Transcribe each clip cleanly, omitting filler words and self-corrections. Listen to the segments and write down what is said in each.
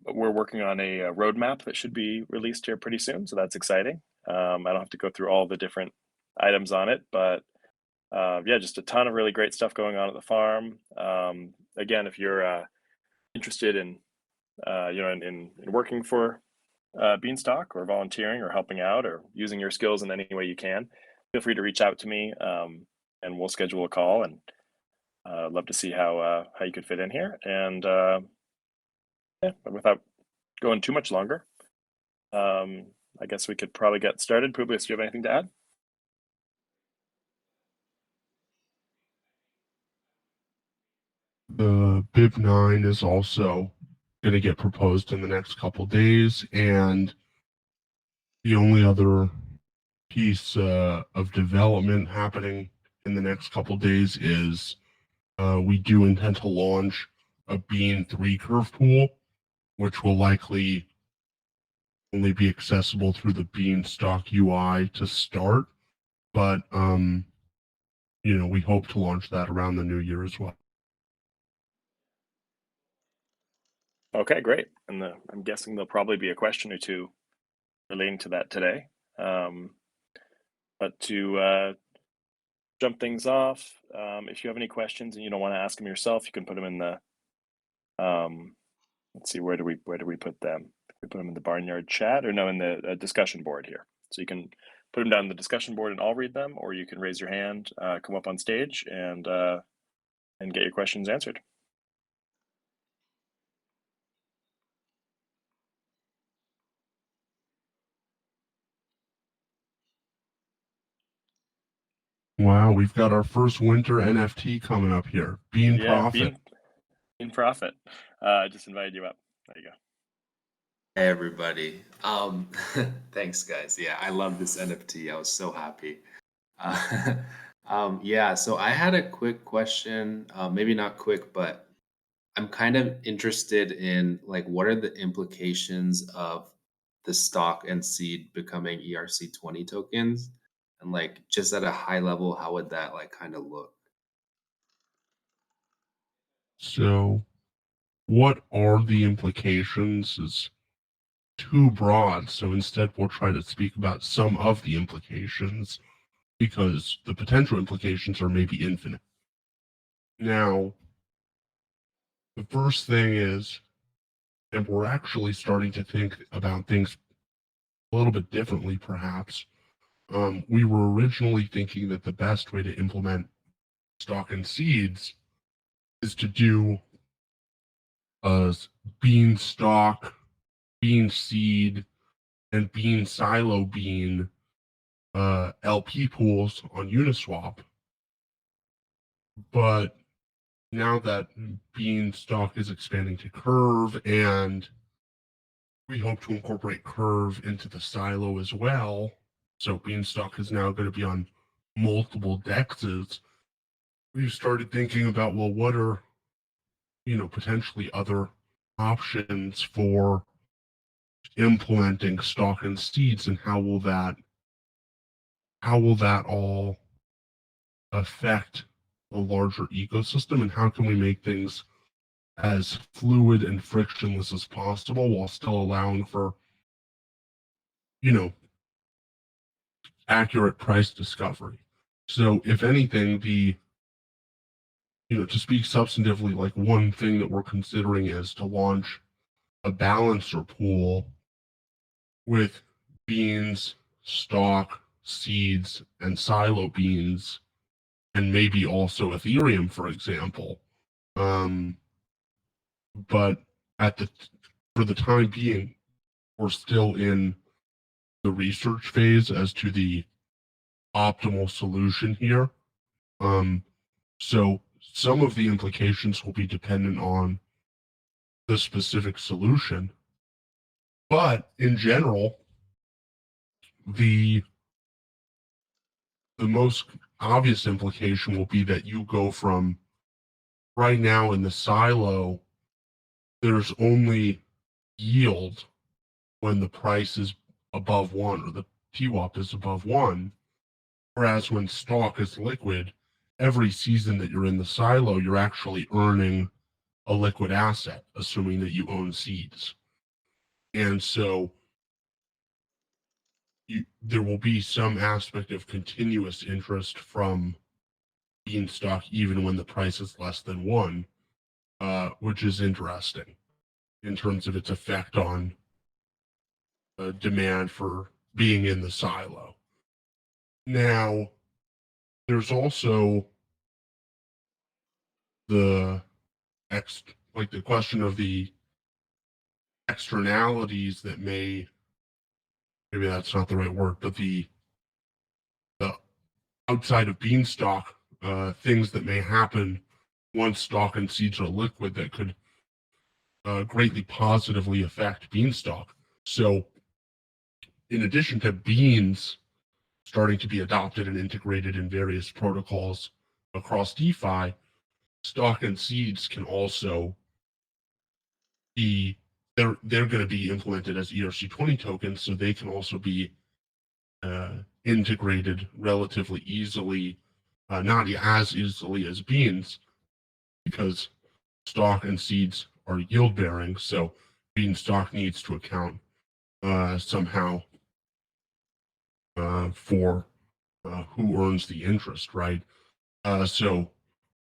We're working on a roadmap that should be released here pretty soon, so that's exciting. I don't have to go through all the different items on it, but yeah, just a ton of really great stuff going on at the farm. Again, if you're interested in in working for Beanstalk or volunteering or helping out or using your skills in any way you can, feel free to reach out to me, and we'll schedule a call. And love to see how you could fit in here. And yeah, without going too much longer, I guess we could probably get started. Publius, do you have anything to add? The BIB9 is also going to get proposed in the next couple days, and the only other piece of development happening in the next couple days is we do intend to launch a Bean 3 curve pool, which will likely only be accessible through the Beanstalk UI to start, but we hope to launch that around the new year as well. Okay, great. And I'm guessing there'll probably be a question or two relating to that today. But to jump things off, if you have any questions and you don't want to ask them yourself, you can put them in the let's see, where do we put them? We put them in the barnyard chat, or no, in the discussion board here. So you can put them down in the discussion board and I'll read them, or you can raise your hand, come up on stage, and get your questions answered. Wow, we've got our first winter NFT coming up here. Bean Profit. Bean Profit. I just invited you up. There you go. Hey everybody. Thanks guys. Yeah, I love this NFT. I was so happy. Yeah, so I had a quick question, maybe not quick, but I'm kind of interested in like what are the implications of the stock and seed becoming ERC20 tokens? And like just at a high level, how would that like kind of look? So, what are the implications is too broad. So instead, we'll try to speak about some of the implications because the potential implications are maybe infinite. Now, the first thing is, and we're actually starting to think about things a little bit differently, perhaps. We were originally thinking that the best way to implement stock and seeds is to do a bean stock, bean seed, and bean silo bean LP pools on Uniswap. But now that Beanstalk is expanding to Curve, and we hope to incorporate Curve into the silo as well, so Beanstalk is now going to be on multiple dexes, we've started thinking about, well, what are, potentially other options for implementing stock and seeds, and how will that all affect the larger ecosystem, and how can we make things as fluid and frictionless as possible while still allowing for, accurate price discovery. So if anything, to speak substantively, like one thing that we're considering is to launch a balancer pool with beans, stock, seeds, and silo beans, and maybe also Ethereum, for example. But for the time being, we're still in the research phase as to the optimal solution here. So some of the implications will be dependent on the specific solution. But in general, the most obvious implication will be that you go from right now in the silo, there's only yield when the price is above 1 or the TWAP is above 1. Whereas when stock is liquid, every season that you're in the silo, you're actually earning a liquid asset, assuming that you own seeds. And so there will be some aspect of continuous interest from Beanstalk even when the price is less than 1, which is interesting in terms of its effect on demand for being in the silo. Now, there's also the the question of the externalities that maybe that's not the right word, but the outside of Beanstalk, things that may happen once Stalk and seeds are liquid that could greatly positively affect Beanstalk. So, in addition to beans starting to be adopted and integrated in various protocols across DeFi, Stalk and seeds can also be they're going to be implemented as ERC20 tokens, so they can also be integrated relatively easily, not as easily as beans, because Stalk and seeds are yield bearing. So Beanstalk needs to account somehow for who earns the interest, right? So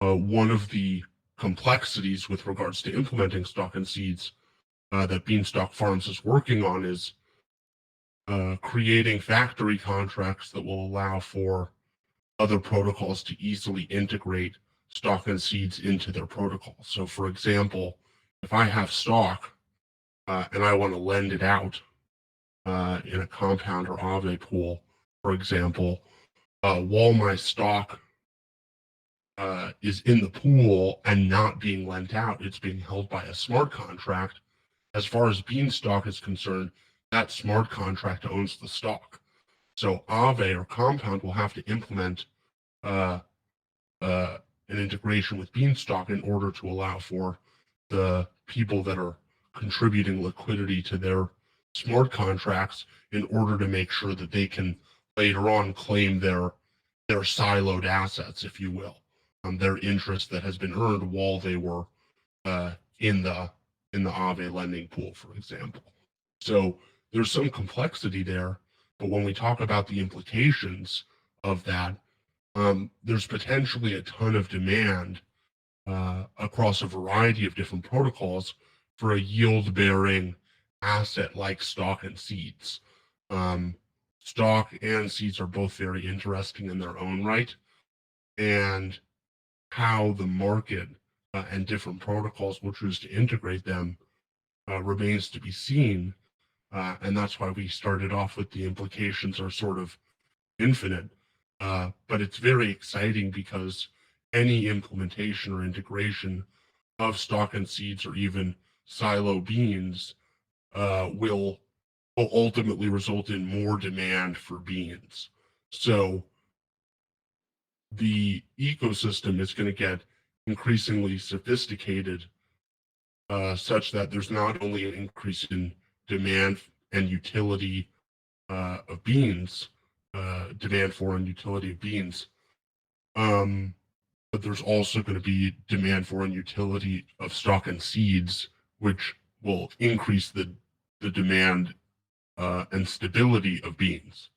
one of the complexities with regards to implementing Stalk and seeds that Beanstalk Farms is working on is creating factory contracts that will allow for other protocols to easily integrate Stalk and seeds into their protocol. So, for example, if I have Stalk and I want to lend it out in a compound or Aave pool, for example, while my Stalk is in the pool and not being lent out, it's being held by a smart contract. As far as Beanstalk is concerned, that smart contract owns the Stalk. So Aave or Compound will have to implement an integration with Beanstalk in order to allow for the people that are contributing liquidity to their smart contracts in order to make sure that they can later on claim their siloed assets, if you will, their interest that has been earned while they were in the Aave lending pool, for example. So there's some complexity there, but when we talk about the implications of that, there's potentially a ton of demand across a variety of different protocols for a yield-bearing asset like Stalk and seeds. Stalk and seeds are both very interesting in their own right, and how the market and different protocols will choose to integrate them remains to be seen. And that's why we started off with the implications are sort of infinite. But it's very exciting because any implementation or integration of Stalk and seeds or even silo beans will ultimately result in more demand for beans. So the ecosystem is going to get increasingly sophisticated such that there's not only an increase in demand and utility of beans, demand for and utility of beans, but there's also going to be demand for and utility of Stalk and seeds, which will increase the demand and stability of beans.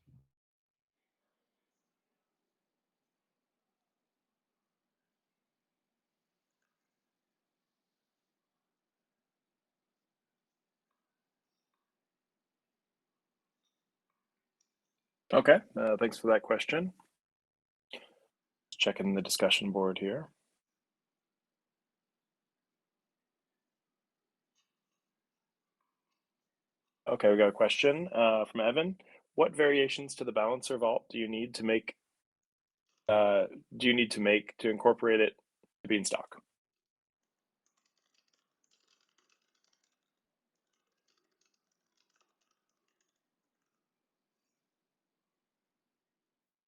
Okay, thanks for that question. Just checking the discussion board here. Okay, we got a question from Evan. What variations to the balancer vault do you need to make? To incorporate it to Beanstalk?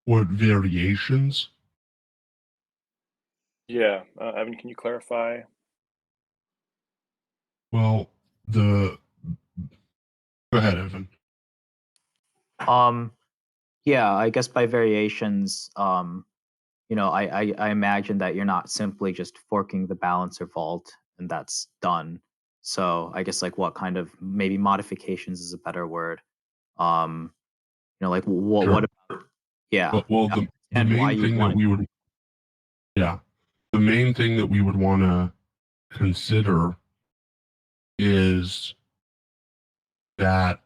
What variations? Yeah, Evan, can you clarify? Well, go ahead, Evan. Yeah, I guess by variations, I imagine that you're not simply just forking the balancer vault and that's done. So I guess like what kind of maybe modifications is a better word. Like what Sure. what about, yeah. Well, the And why main you would thing want that we would, yeah, the main thing that we would want to consider is that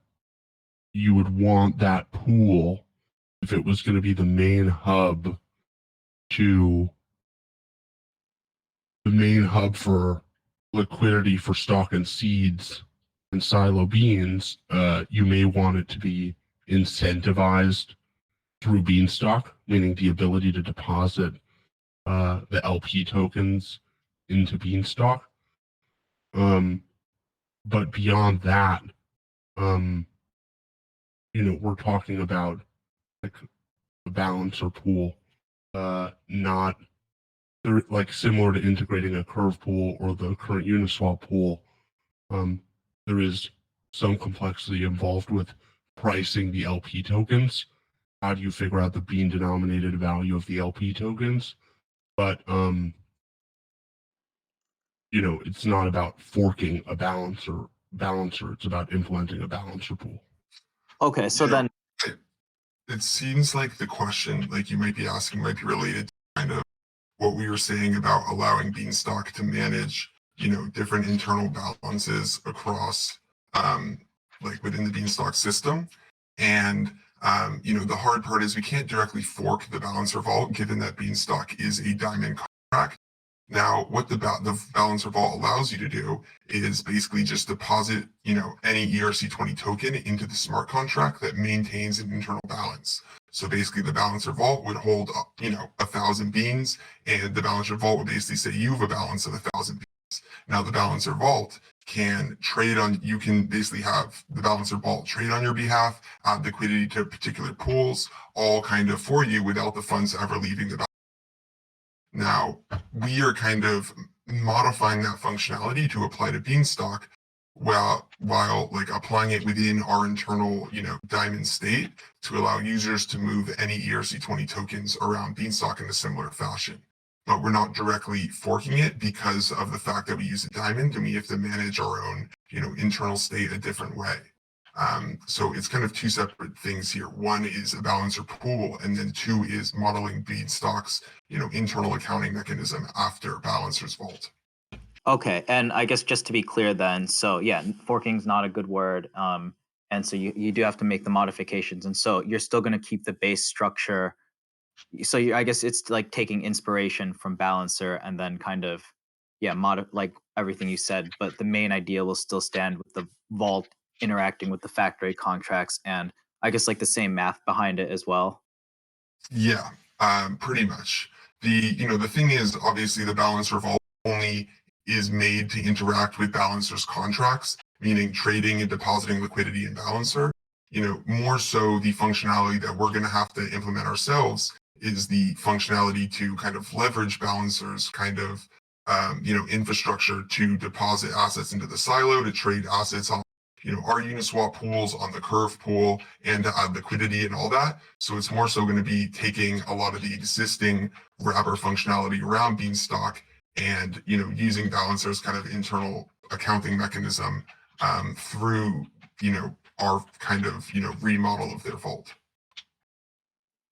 you would want that pool, if it was going to be the main hub for liquidity for stock and seeds and silo beans, you may want it to be incentivized through Beanstalk, meaning the ability to deposit the LP tokens into Beanstalk. But beyond that, we're talking about like a balancer pool, not like similar to integrating a curve pool or the current Uniswap pool. There is some complexity involved with pricing the LP tokens. How do you figure out the bean denominated value of the LP tokens? But it's not about forking a balancer. It's about implementing a balancer pool. Okay, so Yeah. then It seems like the question, like you might be asking, might be related to kind of what we were saying about allowing Beanstalk to manage, different internal balances across, like within the Beanstalk system. And, the hard part is we can't directly fork the balancer vault, given that Beanstalk is a diamond contract. Now, what the balancer vault allows you to do is basically just deposit, any ERC20 token into the smart contract that maintains an internal balance. So basically, the balancer vault would hold, 1,000 beans, and the balancer vault would basically say you have a balance of 1,000 beans. Now, the balancer vault can trade on. You can basically have the balancer vault trade on your behalf, add liquidity to particular pools, all kind of for you without the funds ever leaving the balance. Now, we are kind of modifying that functionality to apply to Beanstalk while like applying it within our internal, diamond state to allow users to move any ERC20 tokens around Beanstalk in a similar fashion. But we're not directly forking it because of the fact that we use a diamond and we have to manage our own, internal state a different way. So it's kind of two separate things here. One is a balancer pool, and then two is modeling Beanstalk's, internal accounting mechanism after balancer's vault. okay, and I guess just to be clear then, so yeah, forking's not a good word. And so you do have to make the modifications, and so you're still going to keep the base structure. So I guess it's like taking inspiration from balancer and then kind of like everything you said, but the main idea will still stand with the vault interacting with the factory contracts, and I guess like the same math behind it as well. Yeah, pretty much. The thing is, obviously, the balancer vault only is made to interact with balancer's contracts, meaning trading and depositing liquidity in balancer. More so the functionality that we're going to have to implement ourselves is the functionality to kind of leverage balancer's kind of, infrastructure to deposit assets into the silo, to trade assets on, our Uniswap pools, on the Curve pool, and to add liquidity and all that. So it's more so going to be taking a lot of the existing wrapper functionality around Beanstalk and, using balancer's kind of internal accounting mechanism through, our kind of, remodel of their vault.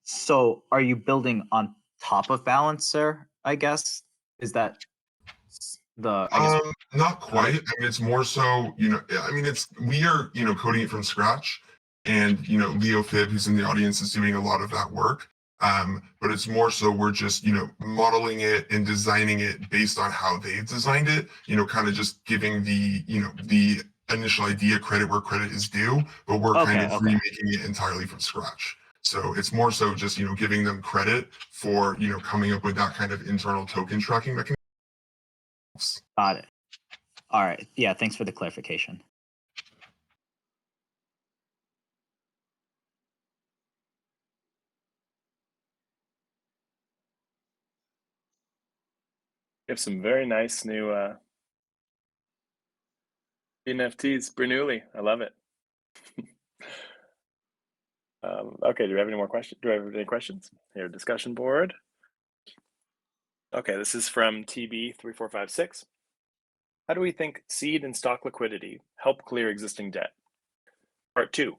So are you building on top of balancer, I guess? Is that the, I guess, Not quite. I mean, it's more so, I mean, we are, coding it from scratch, and, Leo Fib, who's in the audience, is doing a lot of that work. But it's more so we're just, modeling it and designing it based on how they've designed it, kind of just giving the initial idea credit where credit is due, but we're kind of remaking it entirely from scratch. So it's more so just, giving them credit for, coming up with that kind of internal token tracking mechanism. got it. All right. Yeah, thanks for the clarification. We have some very nice new NFTs. Bernoulli, I love it. Okay, do we have any more questions? Do I have any questions? Here, discussion board. Okay, this is from TB3456. How do we think seed and stock liquidity help clear existing debt? Part 2. Do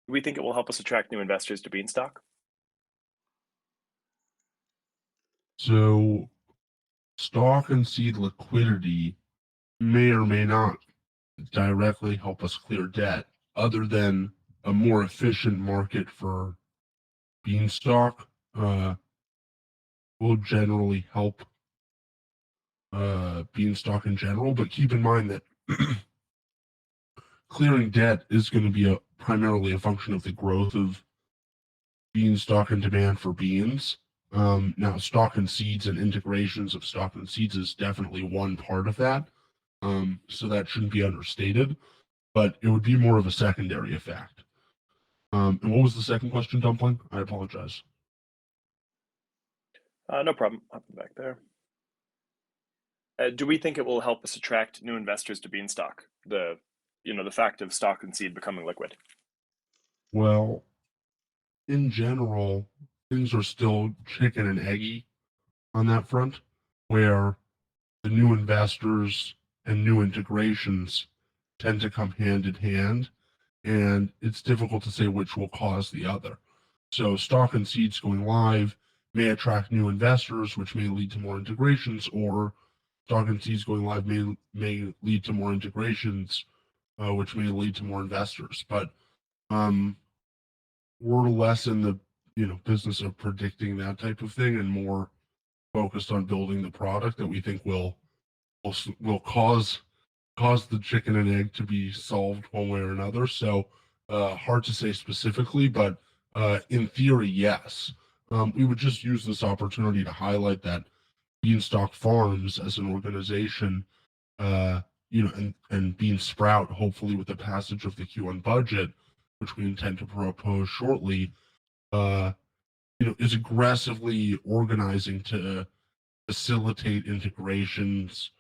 we think it will help us attract new investors to Beanstalk? So stock and seed liquidity may or may not directly help us clear debt, other than a more efficient market for Beanstalk will generally help Beanstalk in general. But keep in mind that clearing debt is going to be primarily a function of the growth of Beanstalk and demand for beans. Now, stock and seeds and integrations of stock and seeds is definitely one part of that. So that shouldn't be understated, but it would be more of a secondary effect. And what was the second question, Dumpling? I apologize. No problem. I'll be back there. Do we think it will help us attract new investors to Beanstalk? The fact of stock and seed becoming liquid. Well, in general, things are still chicken and eggy on that front, where the new investors and new integrations tend to come hand in hand, and it's difficult to say which will cause the other. So stock and seeds going live may attract new investors, which may lead to more integrations, or stock and seeds going live may lead to more integrations, which may lead to more investors. But we're less in the business of predicting that type of thing, and more focused on building the product that we think will cause the chicken and egg to be solved one way or another. So hard to say specifically, but in theory, yes. We would just use this opportunity to highlight that Beanstalk Farms as an organization, and Bean Sprout, hopefully with the passage of the Q1 budget, which we intend to propose shortly, is aggressively organizing to facilitate integrations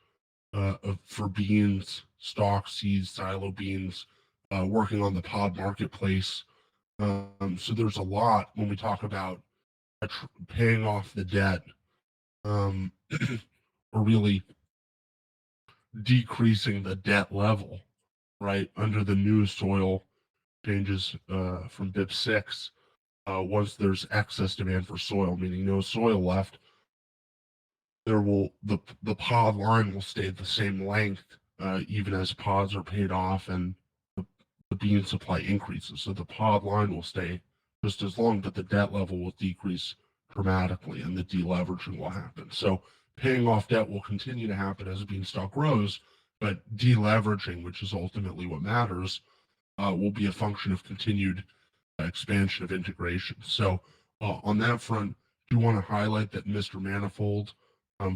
for beans, stock, seeds, silo beans, working on the pod marketplace. So there's a lot when we talk about paying off the debt, or really decreasing the debt level, right, under the new soil changes from BIP 6. Once there's excess demand for soil, meaning no soil left, the pod line will stay the same length, even as pods are paid off and the bean supply increases. So the pod line will stay just as long, but the debt level will decrease dramatically and the deleveraging will happen. So paying off debt will continue to happen as Beanstalk grows, but deleveraging, which is ultimately what matters, will be a function of continued expansion of integration. So on that front, I do want to highlight that Mr. Manifold,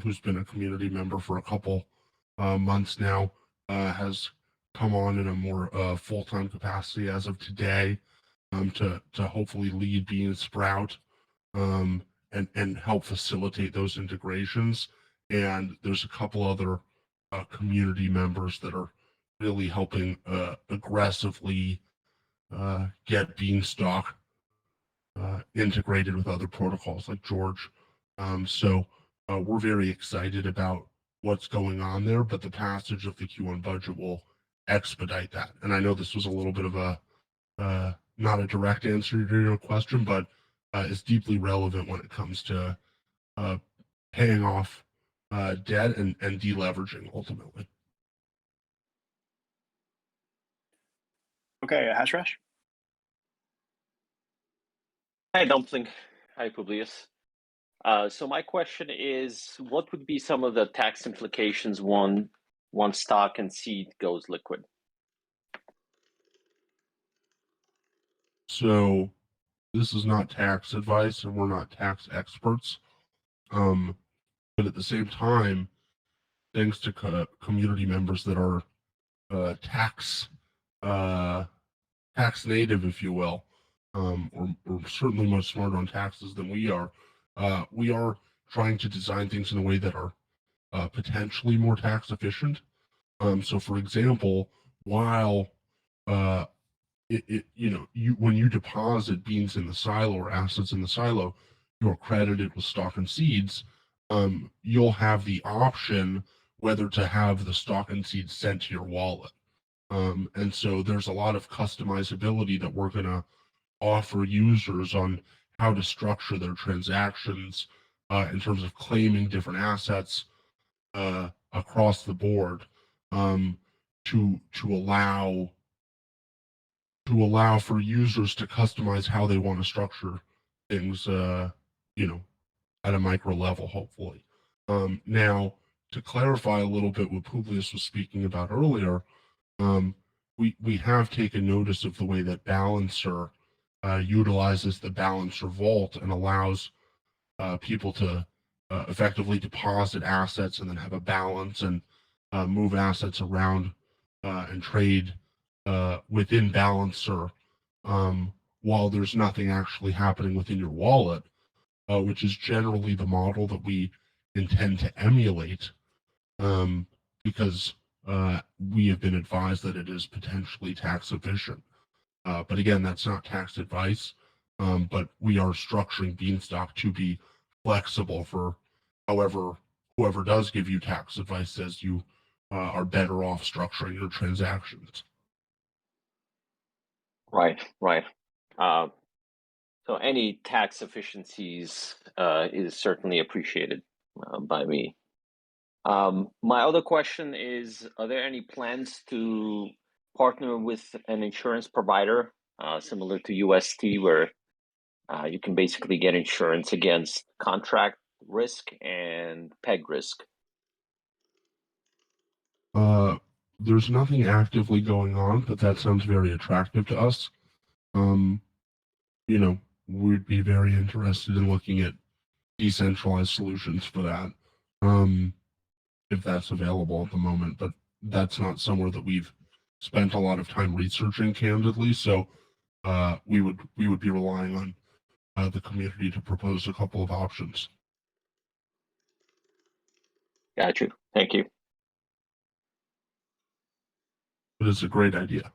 who's been a community member for a couple months now, has come on in a more full-time capacity as of today, to hopefully lead Bean Sprout, and help facilitate those integrations. And there's a couple other community members that are really helping aggressively get Beanstalk integrated with other protocols like George. So we're very excited about what's going on there, but the passage of the Q1 budget will expedite that. And I know this was a little bit of a not a direct answer to your question, but it's deeply relevant when it comes to paying off debt and deleveraging ultimately. Okay, Hashrash? Hi, Dumpling. Hi, Publius. So my question is, what would be some of the tax implications once stock and seed goes liquid? So this is not tax advice, and we're not tax experts. But at the same time, thanks to community members that are tax native, if you will, or certainly much smarter on taxes than we are trying to design things in a way that are potentially more tax efficient. So, for example, while when you deposit beans in the silo or assets in the silo, you're credited with stock and seeds. You'll have the option whether to have the stock and seed sent to your wallet. And so there's a lot of customizability that we're going to offer users on how to structure their transactions in terms of claiming different assets across the board, to allow for users to customize how they want to structure things, at a micro level, hopefully. Now, to clarify a little bit what Publius was speaking about earlier, we have taken notice of the way that Balancer utilizes the Balancer Vault and allows people to effectively deposit assets and then have a balance and move assets around and trade within Balancer, while there's nothing actually happening within your wallet, which is generally the model that we intend to emulate, because we have been advised that it is potentially tax efficient. But again, that's not tax advice, but we are structuring Beanstalk to be flexible for whoever does give you tax advice says you are better off structuring your transactions. Right. So any tax efficiencies is certainly appreciated by me. My other question is, are there any plans to partner with an insurance provider similar to UST, where you can basically get insurance against contract risk and peg risk? There's nothing actively going on, but that sounds very attractive to us. We'd be very interested in looking at decentralized solutions for that, if that's available at the moment. But that's not somewhere that we've spent a lot of time researching, candidly. So we would be relying on the community to propose a couple of options. Got you. Thank you. But it's a great idea.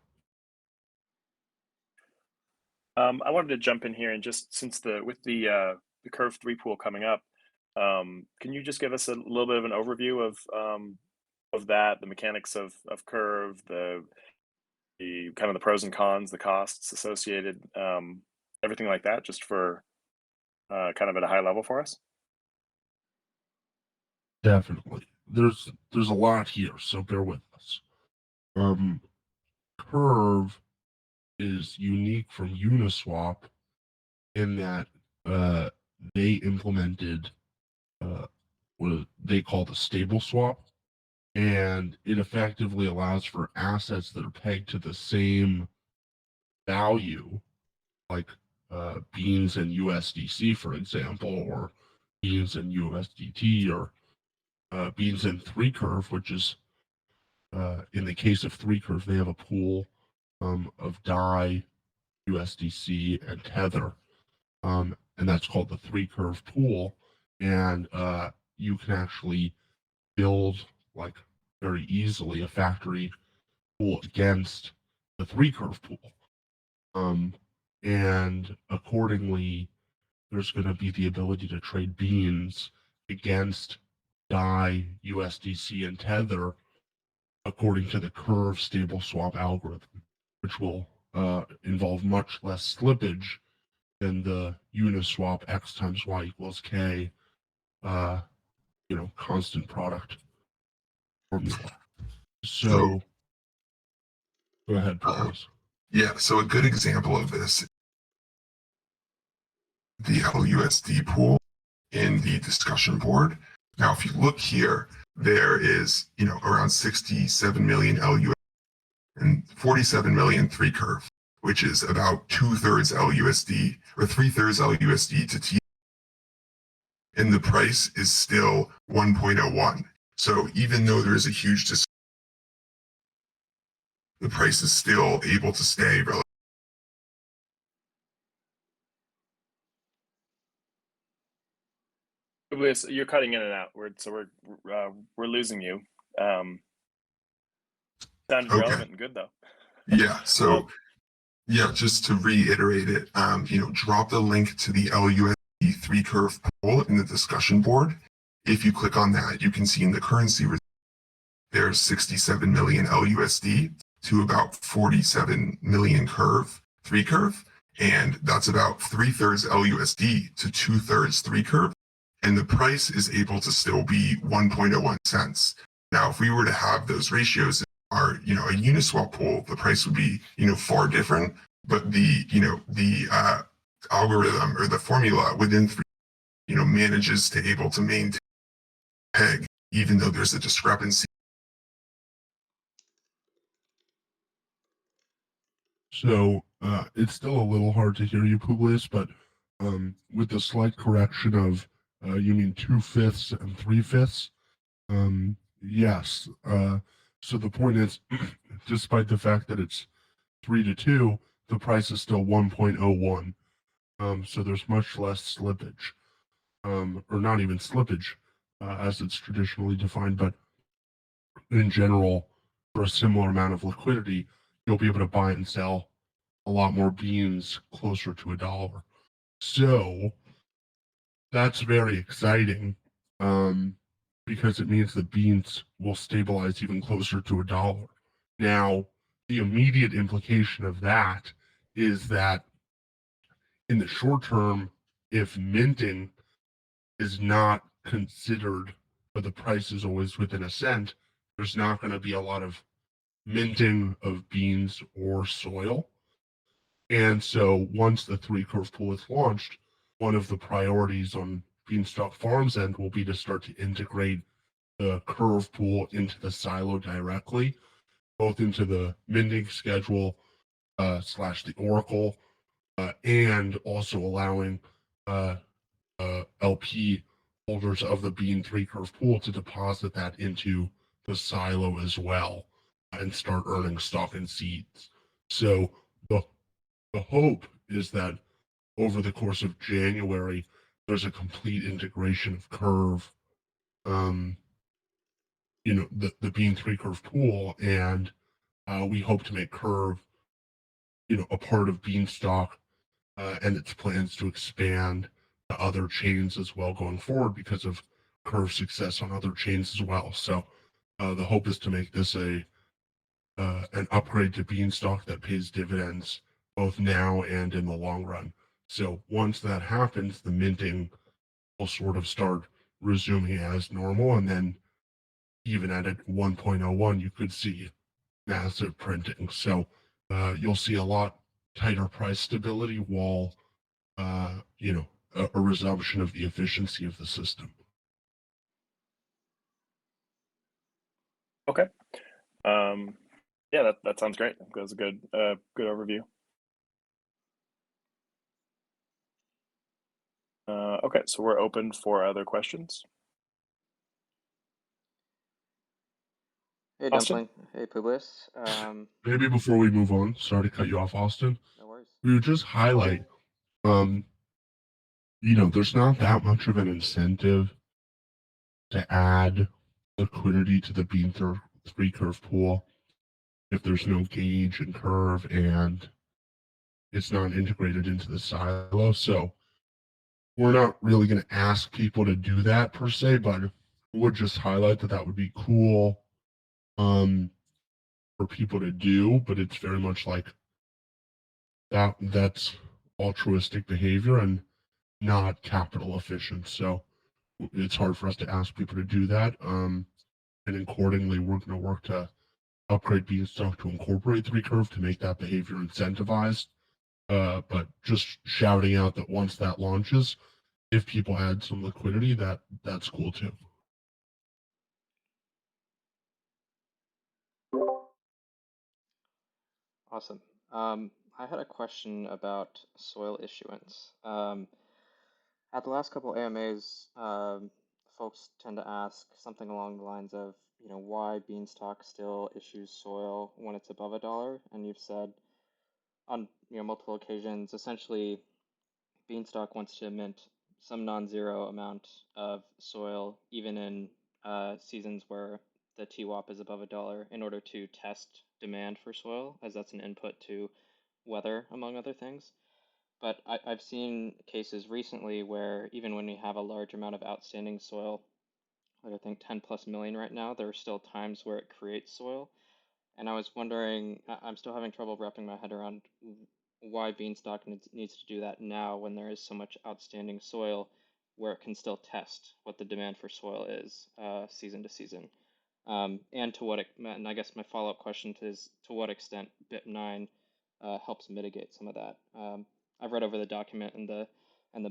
I wanted to jump in here and just since with the Curve 3 pool coming up, can you just give us a little bit of an overview of that, the mechanics of Curve, the kind of the pros and cons, the costs associated, everything like that, just for kind of at a high level for us? Definitely. There's a lot here, so bear with us. Curve is unique from Uniswap in that they implemented what they call the stable swap, and it effectively allows for assets that are pegged to the same value, like Beans and USDC, for example, or Beans and USDT, or Beans and 3Curve, which is in the case of 3Curve, they have a pool of DAI, USDC, and Tether, and that's called the 3Curve pool. And you can actually build, like, very easily a factory pool against the 3Curve pool. And accordingly, there's going to be the ability to trade Beans against DAI, USDC, and Tether according to the Curve stable swap algorithm, which will involve much less slippage than the Uniswap X times Y equals K, constant product formula. So go ahead, Publius. Yeah, so a good example of this, the LUSD pool in the discussion board. Now, if you look here, there is, around 67 million LUSD and 47 million 3Curve, which is about 2/3 LUSD or 3/3 LUSD to T. And the price is still 1.01. So even though there is a huge discount, the price is still able to stay relatively. You're cutting in and out. We're losing you. Sounded Okay. relevant and good though. Yeah. So just to reiterate it, drop the link to the LUSD 3Curve poll in the discussion board. If you click on that, you can see in the currency there's 67 million LUSD to about 47 million curve, 3 curve. And that's about 3/3 LUSD to 2/3 3 curve. And the price is able to still be 1.01 cents. Now, if we were to have those ratios in our, a Uniswap pool, the price would be, far different. But the algorithm or the formula within 3, manages to able to maintain peg, even though there's a discrepancy. So it's still a little hard to hear you, Publius, but with the slight correction of you mean 2/5 and 3/5. Yes. So the point is, despite the fact that it's 3-2, the price is still 1.01. So there's much less slippage, or not even slippage, as it's traditionally defined, but in general, for a similar amount of liquidity, you'll be able to buy and sell a lot more beans closer to $1. So that's very exciting, because it means that beans will stabilize even closer to $1. Now, the immediate implication of that is that in the short term, if minting is not considered, but the price is always within a cent, there's not going to be a lot of minting of beans or soil. And so once the 3 curve pool is launched, one of the priorities on Beanstalk Farms end will be to start to integrate the curve pool into the silo directly, both into the minting schedule / the Oracle, and also allowing LP holders of the Bean 3 curve pool to deposit that into the silo as well and start earning stock and seeds. So the hope is that over the course of January, there's a complete integration of Curve, the Bean 3 Curve pool, and we hope to make Curve, a part of Beanstalk and its plans to expand to other chains as well going forward because of Curve's success on other chains as well. So the hope is to make this an upgrade to Beanstalk that pays dividends both now and in the long run. So once that happens, the minting will sort of start resuming as normal, and then even at 1.01, you could see massive printing. So you'll see a lot tighter price stability while a resumption of the efficiency of the system. Okay. Yeah, that sounds great. That was a good overview. Okay, so we're open for other questions. Hey, Austin? Dumpling. Hey, Publius. Maybe before we move on, sorry to cut you off, Austin. No worries. We would just highlight, there's not that much of an incentive to add liquidity to the Bean 3 curve pool if there's no gauge and curve and it's not integrated into the silo. So we're not really going to ask people to do that per se, but we'll just highlight that would be cool for people to do, but it's very much like that's altruistic behavior and not capital efficient. So it's hard for us to ask people to do that. And accordingly, we're going to work to upgrade Beanstalk to incorporate 3 curve to make that behavior incentivized. But just shouting out that once that launches, if people add some liquidity, that's cool too. Awesome. I had a question about soil issuance. At the last couple AMAs, folks tend to ask something along the lines of, why Beanstalk still issues soil when it's above $1, and you've said on multiple occasions, essentially, Beanstalk wants to mint some non-zero amount of soil, even in seasons where the TWAP is above $1, in order to test demand for soil, as that's an input to weather, among other things. But I've seen cases recently where even when we have a large amount of outstanding soil, like I think 10 plus million right now, there are still times where it creates soil. And I was wondering, I'm still having trouble wrapping my head around why Beanstalk needs to do that now when there is so much outstanding soil where it can still test what the demand for soil is season to season. And to what, and I guess my follow-up question is to what extent BIP9 helps mitigate some of that. I've read over the document and the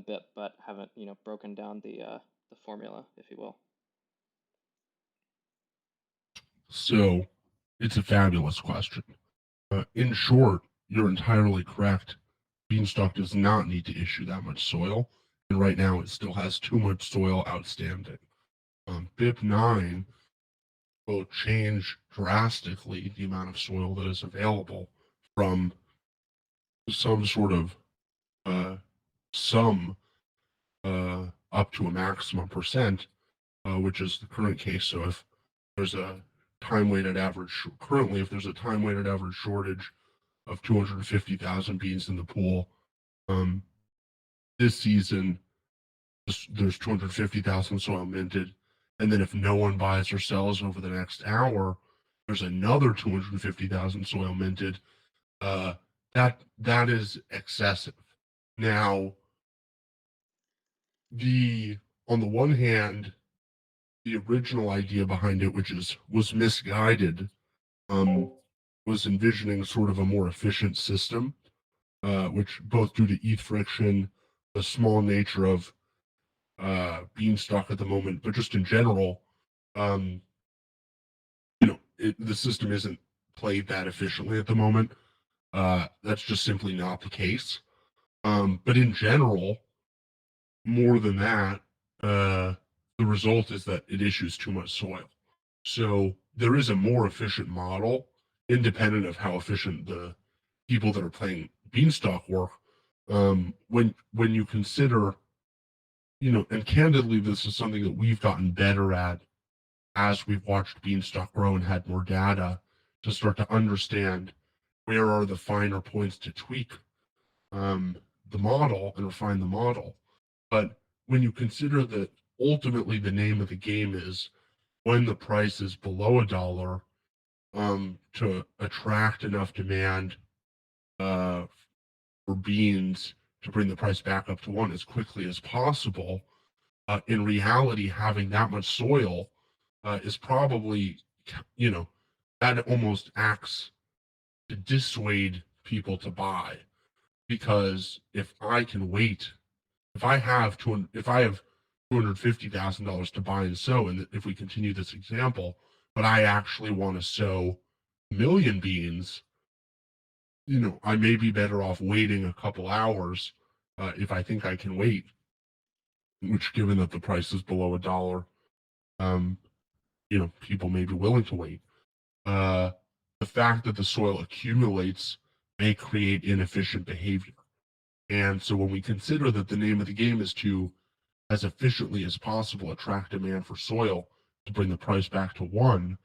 BIP, but haven't broken down the formula, if you will. So it's a fabulous question. In short, you're entirely correct. Beanstalk does not need to issue that much soil, and right now it still has too much soil outstanding. BIP9 will change drastically the amount of soil that is available from some sort of sum up to a maximum percent, which is the current case. So if there's a time-weighted average, currently if there's a time-weighted average shortage of 250,000 beans in the pool, this season there's 250,000 soil minted, and then if no one buys or sells over the next hour, there's another 250,000 soil minted. That is excessive. Now, on the one hand, the original idea behind it, which was misguided, was envisioning sort of a more efficient system, which both due to ETH friction, the small nature of Beanstalk at the moment, but just in general, the system isn't played that efficiently at the moment. That's just simply not the case. But in general, more than that, the result is that it issues too much soil. So there is a more efficient model, independent of how efficient the people that are playing Beanstalk work. When you consider, and candidly, this is something that we've gotten better at as we've watched Beanstalk grow and had more data to start to understand where are the finer points to tweak the model and refine the model. But when you consider that ultimately the name of the game is when the price is below $1, to attract enough demand for beans to bring the price back up to $1 as quickly as possible, in reality, having that much soil is probably, that almost acts to dissuade people to buy. Because if I can wait, if I have $250,000 to buy and sow, and if we continue this example, but I actually want to sow 1 million beans, I may be better off waiting a couple hours if I think I can wait. Which, given that the price is below $1, people may be willing to wait. The fact that the soil accumulates may create inefficient behavior. And so when we consider that the name of the game is to, as efficiently as possible, attract demand for soil to bring the price back to $1,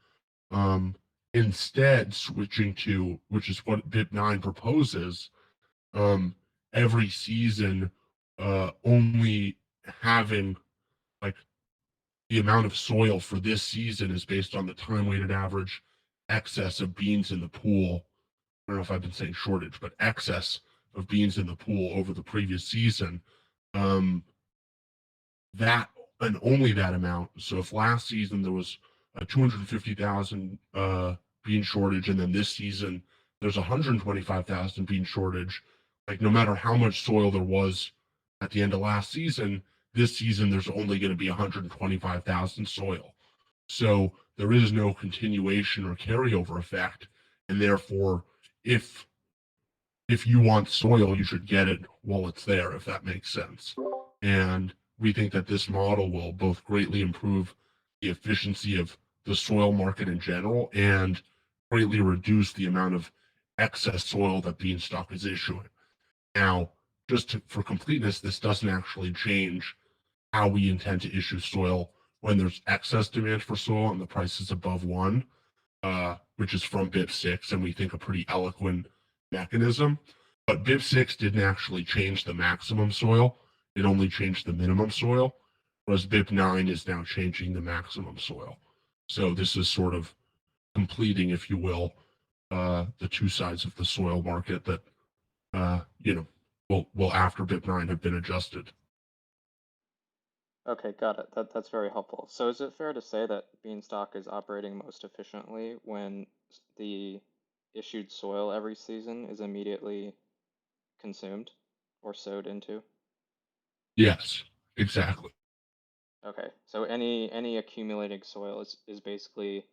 instead switching to, which is what BIP9 proposes, every season only having, like, the amount of soil for this season is based on the time-weighted average excess of beans in the pool. I don't know if I've been saying shortage, but excess of beans in the pool over the previous season. That and only that amount. So if last season there was a 250,000 bean shortage, and then this season there's 125,000 bean shortage, like no matter how much soil there was at the end of last season, this season there's only going to be 125,000 soil. So there is no continuation or carryover effect, and therefore, if you want soil, you should get it while it's there, if that makes sense. And we think that this model will both greatly improve the efficiency of the soil market in general and greatly reduce the amount of excess soil that Beanstalk is issuing. Now, for completeness, this doesn't actually change how we intend to issue soil when there's excess demand for soil and the price is above $1, which is from BIP6, and we think a pretty eloquent mechanism. But BIP6 didn't actually change the maximum soil. It only changed the minimum soil. whereas BIP9 is now changing the maximum soil. So this is sort of completing, if you will, the two sides of the soil market that will after BIP9 have been adjusted. Okay, got it. That's very helpful. So is it fair to say that Beanstalk is operating most efficiently when the issued soil every season is immediately consumed or sowed into? Yes, exactly. Okay, so any accumulating soil is basically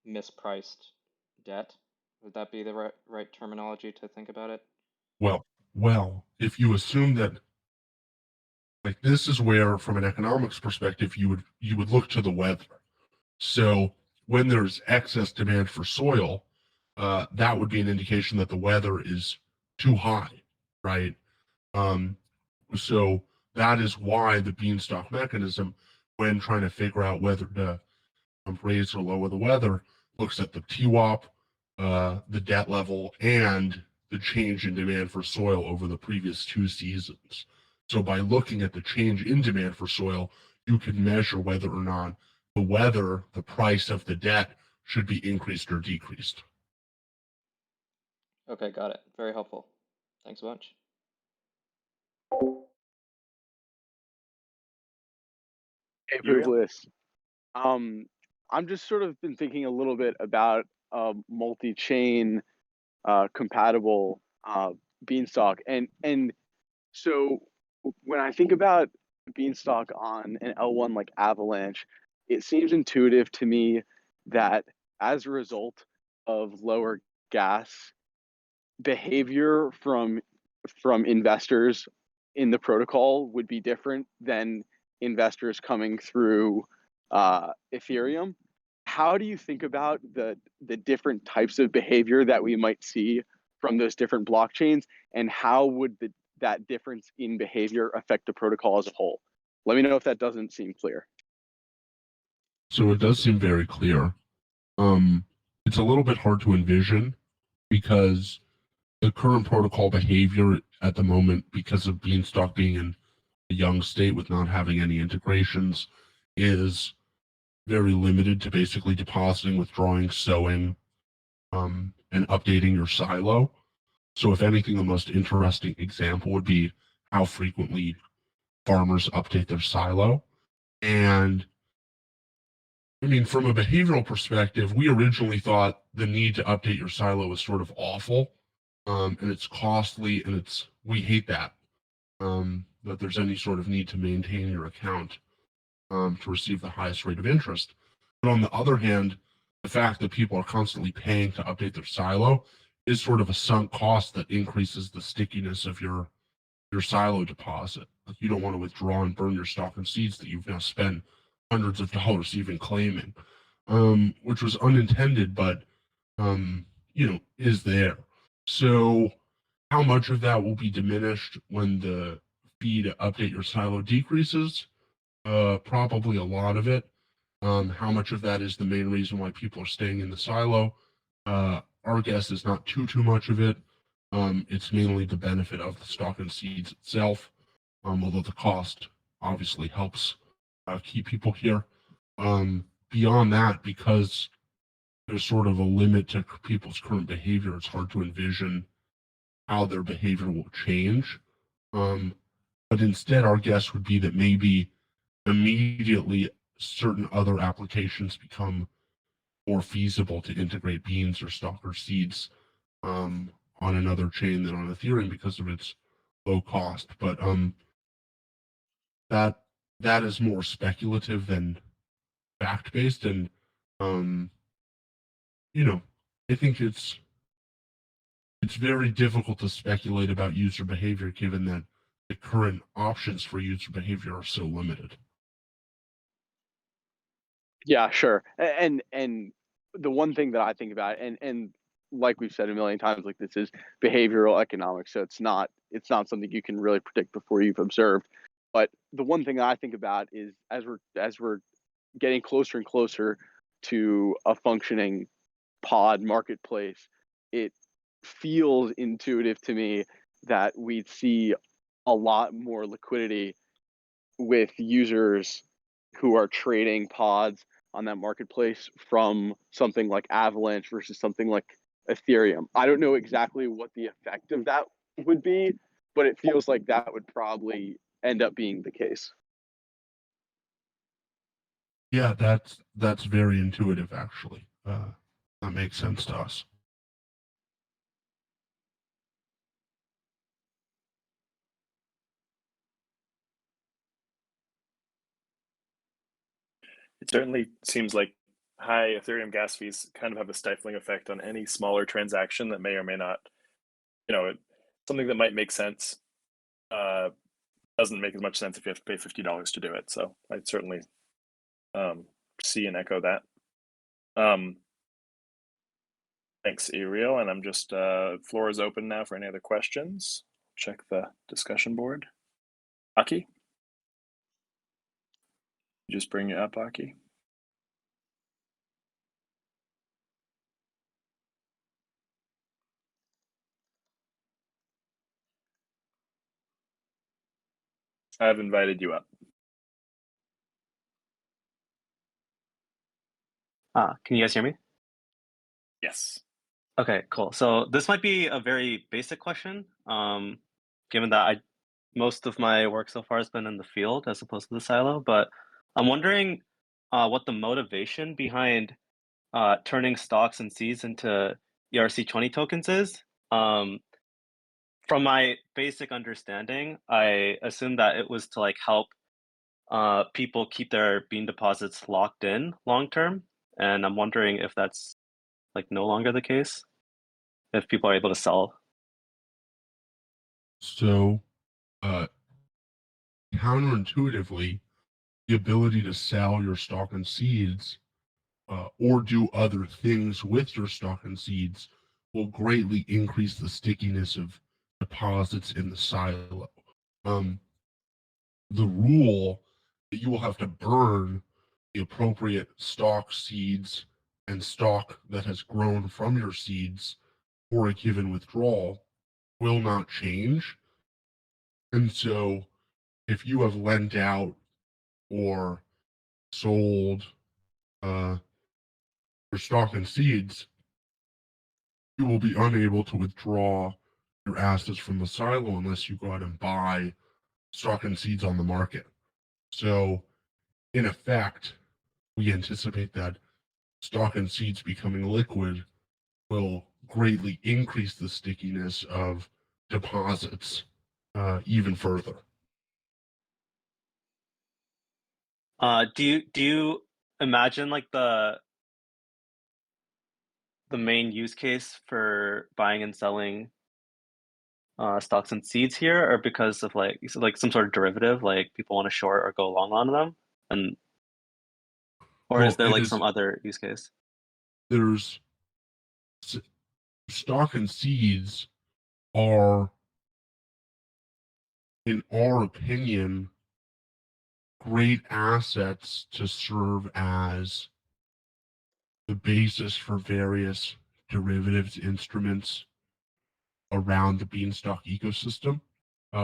mispriced debt. Would that be the right terminology to think about it? Well, if you assume that, like, this is where, from an economics perspective, you would look to the weather. So when there's excess demand for soil, that would be an indication that the weather is too high, right? Um, so that is why the beanstalk mechanism, when trying to figure out whether to raise or lower the weather, looks at the TWAP, the debt level, and the change in demand for soil over the previous 2 seasons. So by looking at the change in demand for soil, you can measure whether or not the price of the debt should be increased or decreased. Okay, got it. Very helpful. Thanks a bunch. Hey, Uriel? Publius. I'm just sort of been thinking a little bit about multi-chain compatible Beanstalk, and so when I think about Beanstalk on an L1 like Avalanche, it seems intuitive to me that as a result of lower gas behavior from investors in the protocol would be different than investors coming through Ethereum. How do you think about the different types of behavior that we might see from those different blockchains, and how would that difference in behavior affect the protocol as a whole? Let me know if that doesn't seem clear. So it does seem very clear. It's a little bit hard to envision because the current protocol behavior at the moment, because of Beanstalk being in a young state with not having any integrations, is very limited to basically depositing, withdrawing, sowing, and updating your silo. So if anything, the most interesting example would be how frequently farmers update their silo. And I mean, from a behavioral perspective, we originally thought the need to update your silo was sort of awful, and it's costly, and we hate that that there's any sort of need to maintain your account to receive the highest rate of interest. But on the other hand, the fact that people are constantly paying to update their silo is sort of a sunk cost that increases the stickiness of your silo deposit. Like, you don't want to withdraw and burn your stock and seeds that you've now spent hundreds of dollars even claiming, which was unintended, but is there. So how much of that will be diminished when the fee to update your silo decreases? Probably a lot of it. How much of that is the main reason why people are staying in the silo? Our guess is not too much of it. It's mainly the benefit of the stock and seeds itself, although the cost obviously helps keep people here. Beyond that, because there's sort of a limit to people's current behavior, it's hard to envision how their behavior will change. But instead, our guess would be that maybe immediately certain other applications become more feasible to integrate beans or stock or seeds on another chain than on Ethereum because of its low cost. But that is more speculative than fact based, and um, I think it's very difficult to speculate about user behavior given that the current options for user behavior are so limited. Yeah, sure. And the one thing that I think about, and like we've said a million times, like, this is behavioral economics, so it's not something you can really predict before you've observed. But the one thing I think about is, as we're getting closer and closer to a functioning pod marketplace, it feels intuitive to me that we'd see a lot more liquidity with users who are trading pods on that marketplace from something like Avalanche versus something like Ethereum. I don't know exactly what the effect of that would be, but it feels like that would probably end up being the case. Yeah, that's very intuitive, actually. That makes sense to us. It certainly seems like high Ethereum gas fees kind of have a stifling effect on any smaller transaction that may or may not, something that might make sense doesn't make as much sense if you have to pay $50 to do it. So I'd certainly see and echo that. Thanks, Ariel. And I'm just, floor is open now for any other questions. Check the discussion board. Aki? Just bring you up, Aki. I've invited you up. Can you guys hear me? Yes. Okay, cool. So this might be a very basic question, given that most of my work so far has been in the field as opposed to the silo, but I'm wondering what the motivation behind turning stocks and seeds into ERC20 tokens is. From my basic understanding, I assume that it was to like help people keep their bean deposits locked in long term, and I'm wondering if that's like no longer the case, if people are able to sell. So, counterintuitively, the ability to sell your stock and seeds or do other things with your stock and seeds will greatly increase the stickiness of deposits in the silo. The rule that you will have to burn the appropriate stock, seeds, and stock that has grown from your seeds for a given withdrawal will not change. And so if you have lent out or sold your stock and seeds, you will be unable to withdraw your assets from the silo unless you go out and buy stock and seeds on the market. So, in effect, we anticipate that stock and seeds becoming liquid will greatly increase the stickiness of deposits even further. Do you imagine like the main use case for buying and selling stocks and seeds here, or because of like some sort of derivative, like people want to short or go long on them, and or is there like some other use case? There's stock and seeds are, in our opinion, great assets to serve as the basis for various derivatives instruments around the Beanstalk ecosystem,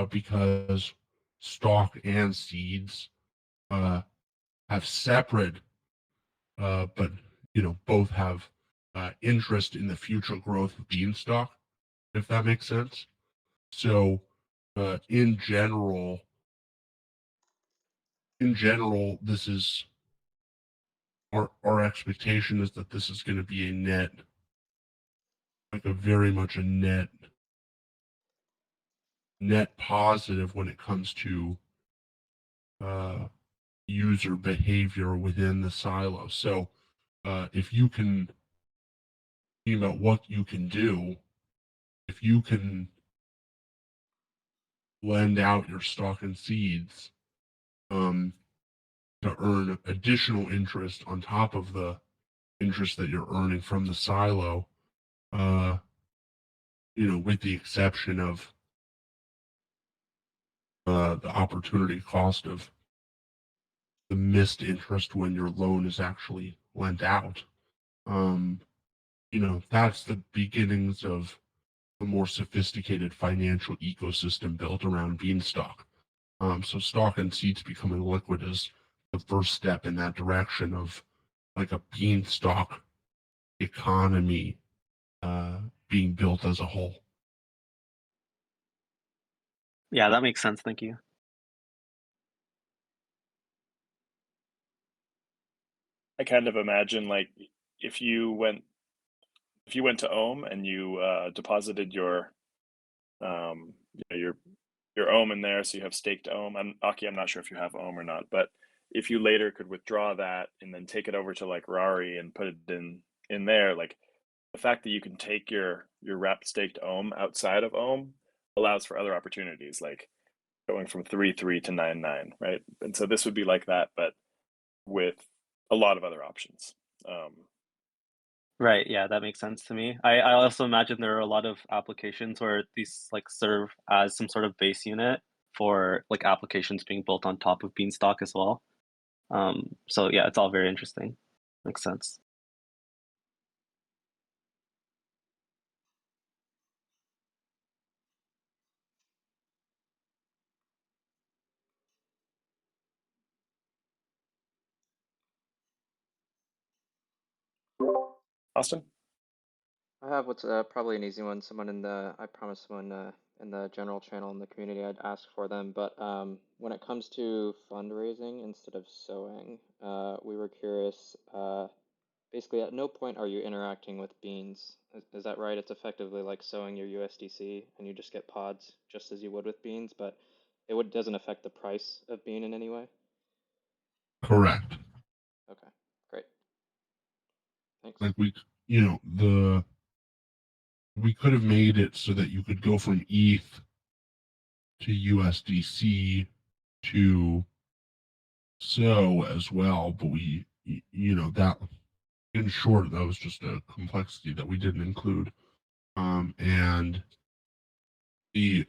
because stock and seeds have separate, but both have interest in the future growth of Beanstalk, if that makes sense. So, in general, this is our expectation is that this is going to be a net, like a very much a net positive when it comes to user behavior within the silo. So if you can think about what you can do, if you can lend out your stock and seeds to earn additional interest on top of the interest that you're earning from the silo, with the exception of the opportunity cost of the missed interest when your loan is actually lent out. That's the beginnings of a more sophisticated financial ecosystem built around Beanstalk. So stock and seeds becoming liquid is the first step in that direction of like a beanstalk economy being built as a whole. Yeah, that makes sense. Thank you. I kind of imagine like if you went to Ohm and you deposited your your Ohm in there, so you have staked Ohm. I'm not sure if you have Ohm or not, but if you later could withdraw that and then take it over to like Rari and put it in there, like the fact that you can take your rep staked Ohm outside of Ohm allows for other opportunities, like going from 3.3 to 9.9, right? And so this would be like that, but with a lot of other options. Right, yeah, that makes sense to me. I also imagine there are a lot of applications where these like serve as some sort of base unit for like applications being built on top of Beanstalk as well. So yeah, it's all very interesting. Makes sense. Austin? I have what's probably an easy one. I promised someone in the general channel in the community I'd ask for them. But when it comes to fundraising instead of sowing, we were curious. Basically, at no point are you interacting with beans. Is that right? It's effectively like sowing your USDC, and you just get pods just as you would with beans, but doesn't affect the price of bean in any way. Correct. Okay, great. Thanks. Like we could have made it so that you could go from ETH to USDC to SO as well, but that in short, that was just a complexity that we didn't include. And the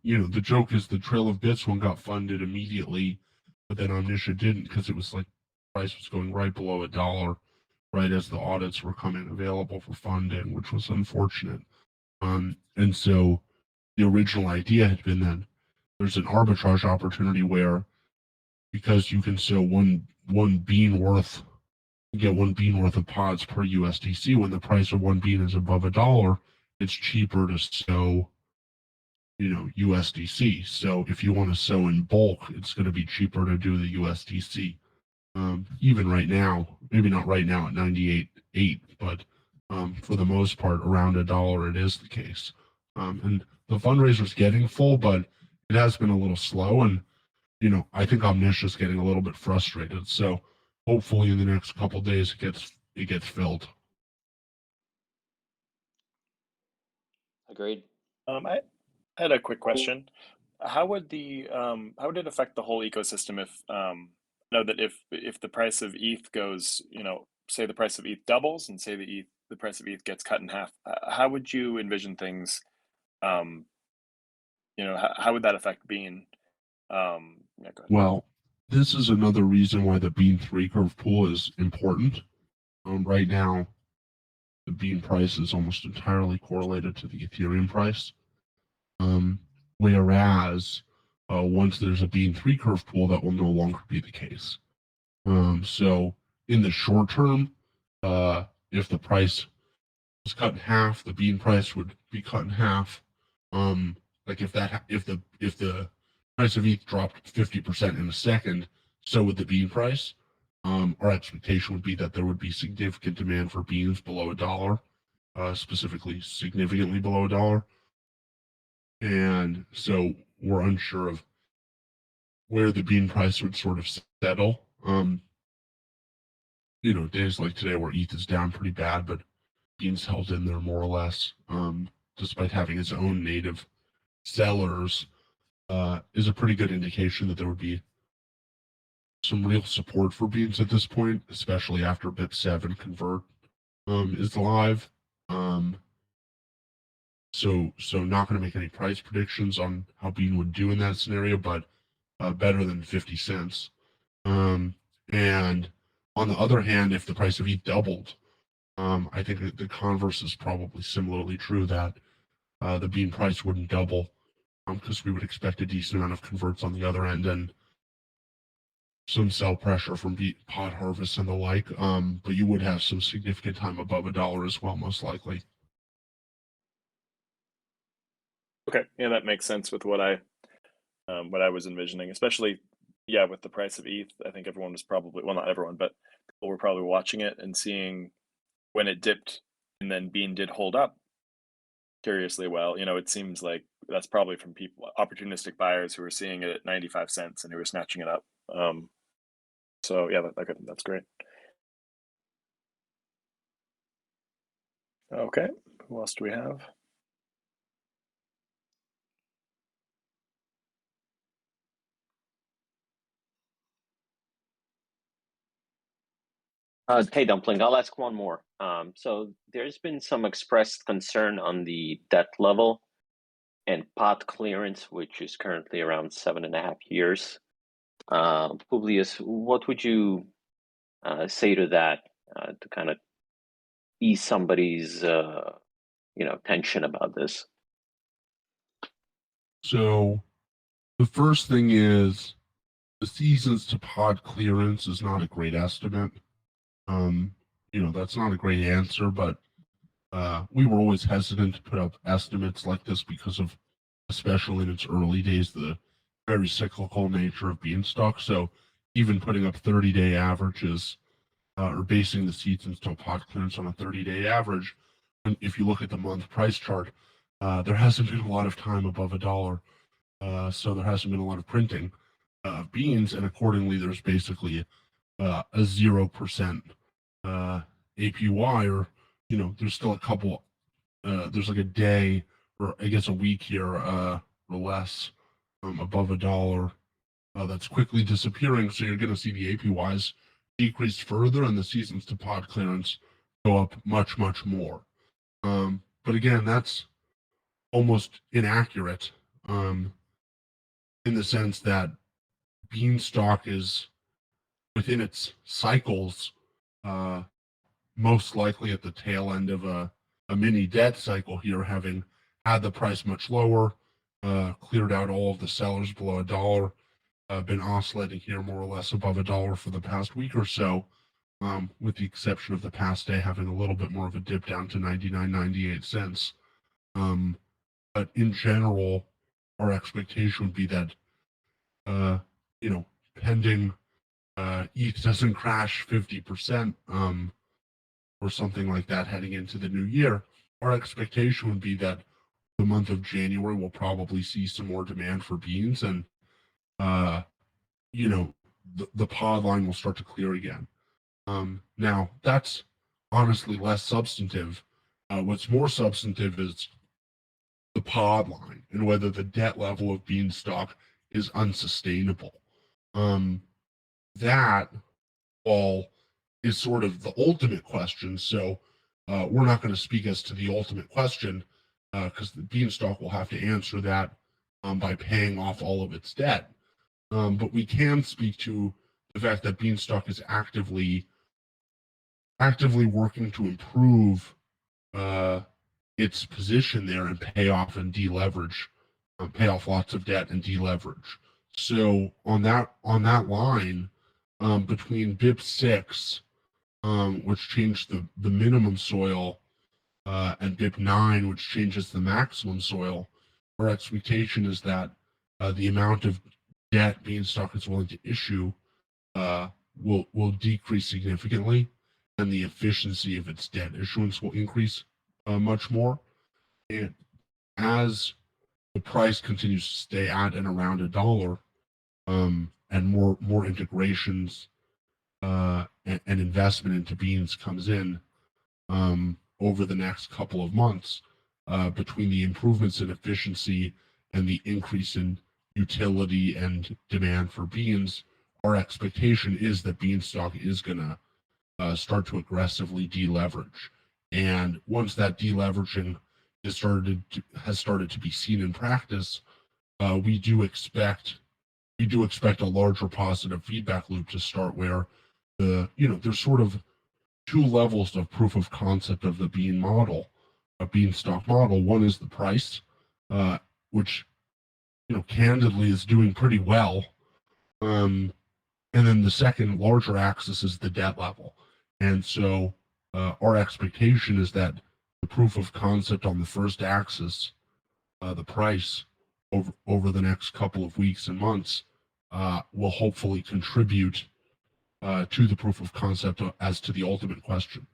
the joke is the Trail of Bits one got funded immediately, but then Omniscia didn't because it was like price was going right below $1 right as the audits were coming available for funding, which was unfortunate. And so the original idea had been that there's an arbitrage opportunity where because you can sow one bean worth, get 1 bean worth of pods per USDC when the price of 1 bean is above $1, it's cheaper to sow USDC. So if you want to sow in bulk, it's going to be cheaper to do the USDC. Even right now, maybe not right now at 98.8, but for the most part, around $1, it is the case. And the fundraiser's getting full, but it has been a little slow. And, I think Omniscia's getting a little bit frustrated. So hopefully in the next couple days, it gets filled. Agreed. I had a quick question. How would it affect the whole ecosystem if know that if the price of ETH goes, say the price of ETH doubles and say the price of ETH gets cut in half, how would you envision things? How would that affect Bean? Yeah, go ahead. Well, this is another reason why the Bean 3 curve pool is important. Right now, the Bean price is almost entirely correlated to the Ethereum price. Whereas once there's a Bean 3 curve pool, that will no longer be the case. So in the short term, if the price was cut in half, the Bean price would be cut in half. Like if the price of ETH dropped 50% in a second, so would the Bean price. Our expectation would be that there would be significant demand for beans below $1, specifically significantly below $1. And so we're unsure of where the bean price would sort of settle. Days like today where ETH is down pretty bad, but beans held in there more or less, despite having its own native sellers, is a pretty good indication that there would be some real support for beans at this point, especially after BIP7 convert is live. So not going to make any price predictions on how Bean would do in that scenario, but better than 50 cents. And on the other hand, if the price of ETH doubled, I think that the converse is probably similarly true, that the Bean price wouldn't double. because we would expect a decent amount of converts on the other end and some sell pressure from pod harvest and the like. But you would have some significant time above $1 as well, most likely. Okay, yeah, that makes sense with what I was envisioning, especially with the price of ETH. I think everyone was probably, well, not everyone, but people were probably watching it and seeing when it dipped and then Bean did hold up curiously well. It seems like that's probably from people, opportunistic buyers who were seeing it at 95 cents and who were snatching it up. So yeah, that's great. Okay, who else do we have? Hey, Dumpling, I'll ask one more. So there's been some expressed concern on the debt level and pot clearance, which is currently around 7.5 years. Publius, what would you say to that to kind of ease somebody's tension about this? So the first thing is the seasons to pod clearance is not a great estimate. That's not a great answer, but we were always hesitant to put up estimates like this because of, especially in its early days, the very cyclical nature of Beanstalk. So even putting up 30-day averages or basing the seasons to pod clearance on a 30-day average, and if you look at the month price chart, there hasn't been a lot of time above $1. So there hasn't been a lot of printing of beans, and accordingly, there's basically a 0% APY, or there's still a couple. There's like a day, or I guess a week here, or less, above $1. That's quickly disappearing. So you're going to see the APYs decrease further, and the seasons to pod clearance go up much, much more. But again, that's almost inaccurate. In the sense that Beanstalk is within its cycles, most likely at the tail end of a mini debt cycle here, having had the price much lower, cleared out all of the sellers below $1, been oscillating here more or less above $1 for the past week or so, with the exception of the past day having a little bit more of a dip down to 99.98 cents. But in general, our expectation would be that pending ETH doesn't crash 50%, or something like that heading into the new year, our expectation would be that the month of January will probably see some more demand for beans, and the pod line will start to clear again. Now that's honestly less substantive. What's more substantive is the pod line and whether the debt level of Beanstalk is unsustainable. That all is sort of the ultimate question. So we're not going to speak as to the ultimate question because the Beanstalk will have to answer that by paying off all of its debt. But we can speak to the fact that Beanstalk is actively working to improve its position there and pay off and deleverage, pay off lots of debt and deleverage. So on that line, between BIP 6, which changed the minimum soil, and BIP 9, which changes the maximum soil, our expectation is that the amount of debt Beanstalk is willing to issue will decrease significantly, and the efficiency of its debt issuance will increase much more. And as the price continues to stay at and around $1, and more integrations and investment into beans comes in over the next couple of months, between the improvements in efficiency and the increase in utility and demand for beans, our expectation is that Beanstalk is going to start to aggressively deleverage. And once that deleveraging has started to be seen in practice, we do expect a larger positive feedback loop to start, where there's sort of two levels of proof of concept of the Beanstalk model. One is the price, which candidly is doing pretty well. And then the second larger axis is the debt level. And so our expectation is that the proof of concept on the first axis, the price over the next couple of weeks and months, will hopefully contribute to the proof of concept as to the ultimate question.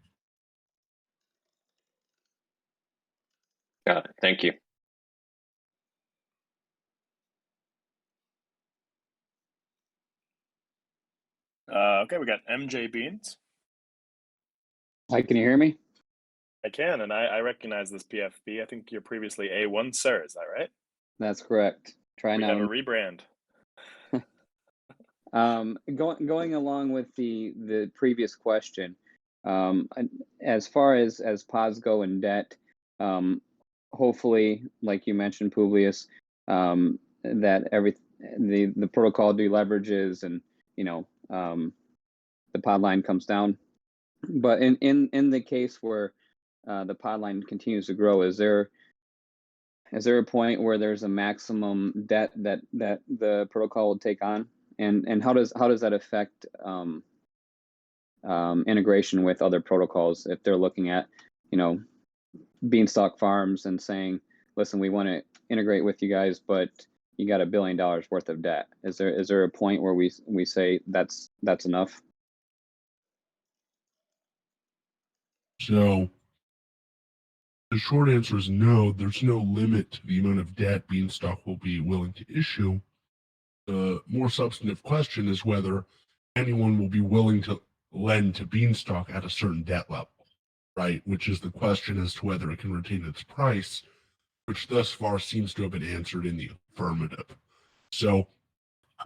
Got it. Thank you. Okay, we got MJ Beans. Hi, can you hear me? I can, and I recognize this PFP. I think you're previously A1 Sir, is that right? That's correct. Try We now. have a rebrand. Going along with the previous question, as far as pods go in debt, hopefully, like you mentioned, Publius, that the protocol deleverages and the pod line comes down. But in the case where the pod line continues to grow, is there a point where there's a maximum debt that the protocol will take on, and how does that affect integration with other protocols if they're looking at Beanstalk farms and saying, listen, we want to integrate with you guys, but you got $1 billion worth of debt? Is there a point where we say that's enough? So the short answer is no. There's no limit to the amount of debt Beanstalk will be willing to issue. The more substantive question is whether anyone will be willing to lend to Beanstalk at a certain debt level, right? Which is the question as to whether it can retain its price, which thus far seems to have been answered in the affirmative. So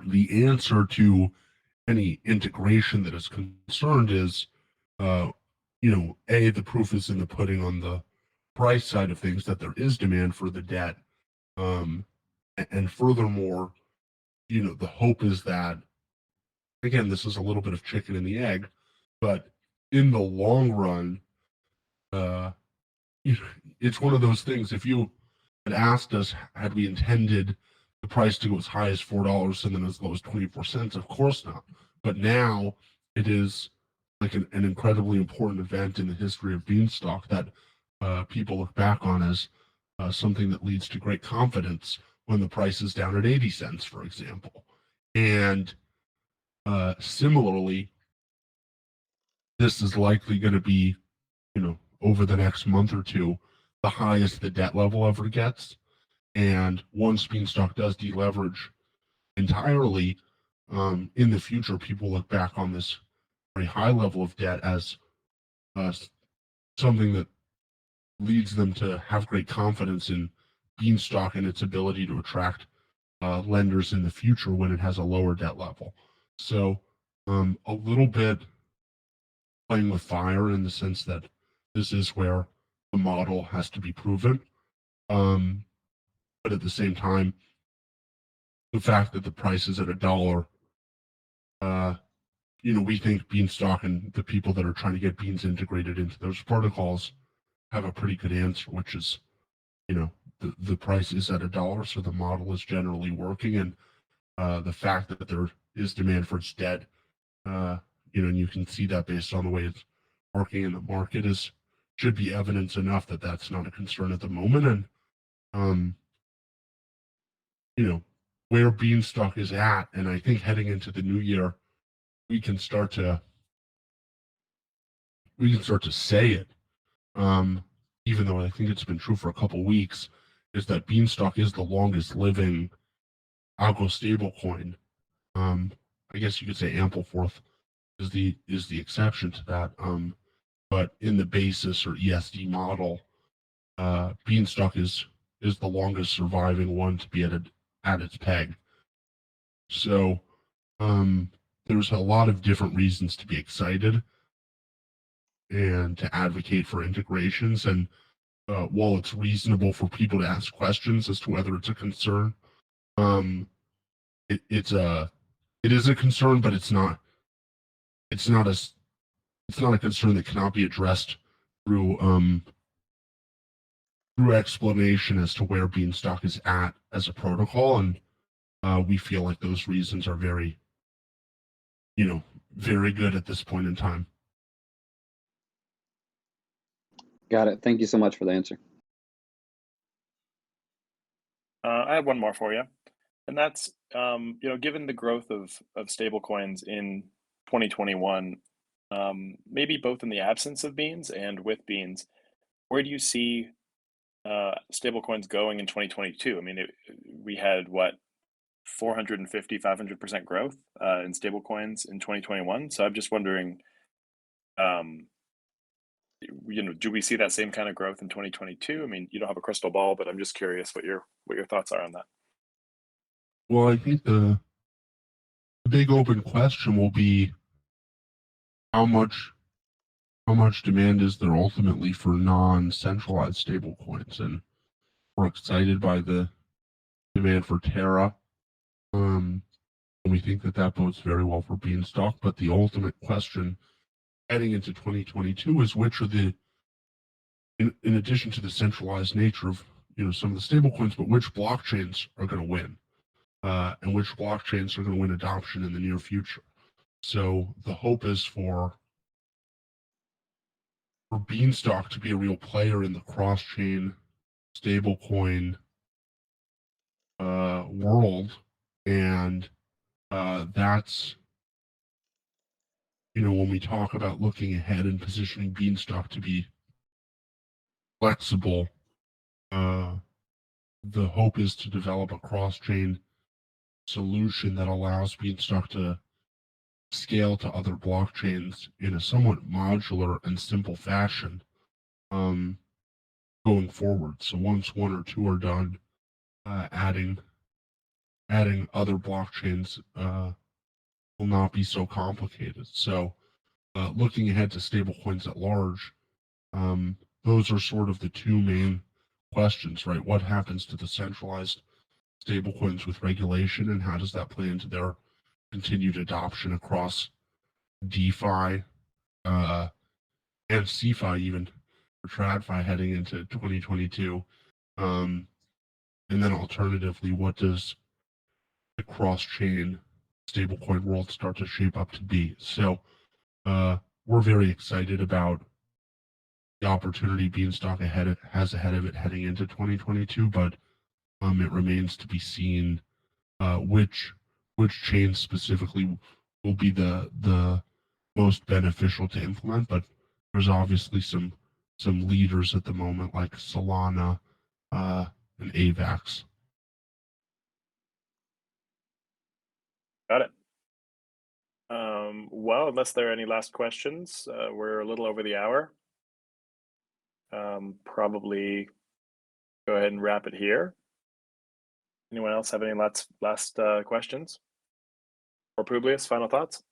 the answer to any integration that is concerned is, the proof is in the pudding on the price side of things, that there is demand for the debt. And furthermore, the hope is that, again, this is a little bit of chicken and the egg, but in the long run, it's one of those things. If you had asked us, had we intended the price to go as high as $4 and then as low as 24 cents, of course not. But now it is like an incredibly important event in the history of Beanstalk that people look back on as something that leads to great confidence when the price is down at 80 cents, for example. And similarly, this is likely going to be, over the next month or two, the highest the debt level ever gets. And once Beanstalk does deleverage entirely, in the future, people look back on this very high level of debt as something that leads them to have great confidence in Beanstalk and its ability to attract lenders in the future when it has a lower debt level. So a little bit playing with fire in the sense that this is where the model has to be proven. But at the same time, the fact that the price is at $1, we think Beanstalk and the people that are trying to get beans integrated into those protocols have a pretty good answer, which is, the price is at $1, so the model is generally working, and the fact that there is demand for its debt, and you can see that based on the way it's working in the market, should be evidence enough that that's not a concern at the moment. And where Beanstalk is at, and I think heading into the new year, we can start to say it, even though I think it's been true for a couple weeks, is that Beanstalk is the longest living algo stablecoin. I guess you could say Ampleforth is the exception to that. But in the basis or ESD model, Beanstalk is the longest surviving one to be at its peg. So there's a lot of different reasons to be excited and to advocate for integrations. And while it's reasonable for people to ask questions as to whether it's a concern, it is a concern, but it's not a concern that cannot be addressed through through explanation as to where Beanstalk is at as a protocol, and we feel like those reasons are very, very good at this point in time. Got it. Thank you so much for the answer. I have one more for you, and that's given the growth of stablecoins in 2021, maybe both in the absence of beans and with beans, where do you see stablecoins going in 2022? I mean, we had what 450, 500% growth in stablecoins in 2021. So I'm just wondering, do we see that same kind of growth in 2022? I mean, you don't have a crystal ball, but I'm just curious what your thoughts are on that. Well, I think the big open question will be how much demand is there ultimately for non-centralized stablecoins, and we're excited by the demand for Terra. And we think that bodes very well for Beanstalk. But the ultimate question heading into 2022 is which are the, in addition to the centralized nature of some of the stablecoins, but which blockchains are going to win, and which blockchains are going to win adoption in the near future. So the hope is for Beanstalk to be a real player in the cross-chain stablecoin world, and that's when we talk about looking ahead and positioning Beanstalk to be flexible, the hope is to develop a cross-chain solution that allows Beanstalk to scale to other blockchains in a somewhat modular and simple fashion going forward. So once one or two are done, adding other blockchains will not be so complicated. So looking ahead to stablecoins at large, those are sort of the two main questions, right? What happens to the centralized stablecoins with regulation, and how does that play into their continued adoption across DeFi and CeFi, even for TradFi heading into 2022? And then alternatively, what does the cross-chain stablecoin world start to shape up to be? So we're very excited about the opportunity Beanstalk has ahead of it heading into 2022, but it remains to be seen which chain specifically will be the most beneficial to implement. But there's obviously some leaders at the moment like Solana and AVAX. Got it. Well, unless there are any last questions, we're a little over the hour. Probably go ahead and wrap it here. Anyone else have any last questions? Or Publius, final thoughts?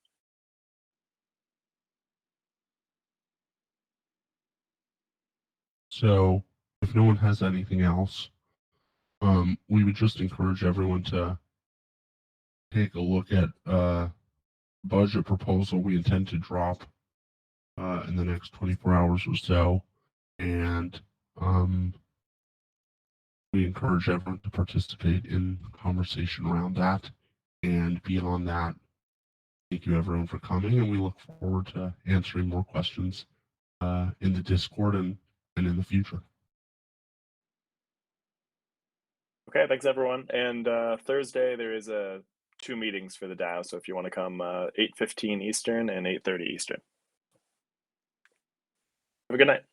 So if no one has anything else, we would just encourage everyone to take a look at budget proposal we intend to drop in the next 24 hours or so, and we encourage everyone to participate in conversation around that. And beyond that, thank you everyone for coming, and we look forward to answering more questions in the Discord and in the future. Okay, thanks everyone. And Thursday there is two meetings for the DAO, so if you want to come 8:15 Eastern and 8:30 Eastern. Have a good night.